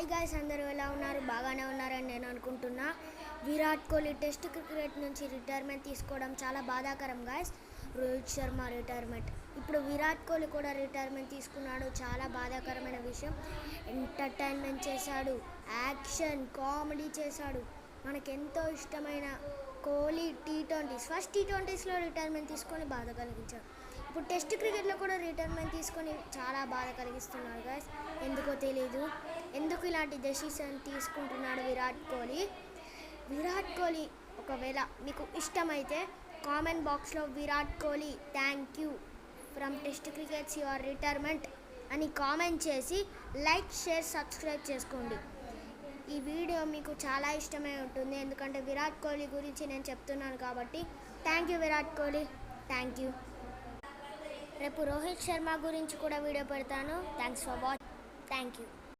Hi guys, అందరూ ఎలా ఉన్నారు? బాగానే ఉన్నారని నేను అనుకుంటున్నా. విరాట్ కోహ్లీ టెస్ట్ క్రికెట్ నుంచి రిటైర్మెంట్ తీసుకోవడం చాలా బాధాకరం గాయ్స్. రోహిత్ శర్మ రిటైర్మెంట్, ఇప్పుడు విరాట్ కోహ్లీ కూడా రిటైర్మెంట్ తీసుకున్నాడు. చాలా బాధాకరమైన విషయం. ఎంటర్టైన్మెంట్ చేశాడు, యాక్షన్ కామెడీ చేశాడు. మనకెంతో ఇష్టమైన కోహ్లీ ఫస్ట్ టీ20స్లో రిటైర్మెంట్ తీసుకొని బాధ కలిగించాడు. ఇప్పుడు టెస్ట్ క్రికెట్లో కూడా రిటైర్మెంట్ తీసుకొని చాలా బాధ కలిగిస్తున్నాడు గాయస్. ఎందుకో తెలీదు, ఎందుకు ఇలాంటి డెసిషన్ తీసుకుంటున్నాడు విరాట్ కోహ్లీ ఒకవేళ మీకు ఇష్టమైతే కామెంట్ బాక్స్లో Virat Kohli thank you from test crickets your retirement అని కామెంట్ చేసి లైక్, షేర్, సబ్స్క్రైబ్ చేసుకోండి. ఈ వీడియో మీకు చాలా ఇష్టమై ఉంటుంది, ఎందుకంటే విరాట్ కోహ్లీ గురించి నేను చెప్తున్నాను కాబట్టి. Thank you Virat Kohli, thank you. రేపు రోహిత్ శర్మ గురించి కూడా వీడియో పెడతాను. Thanks for watching. Thank you.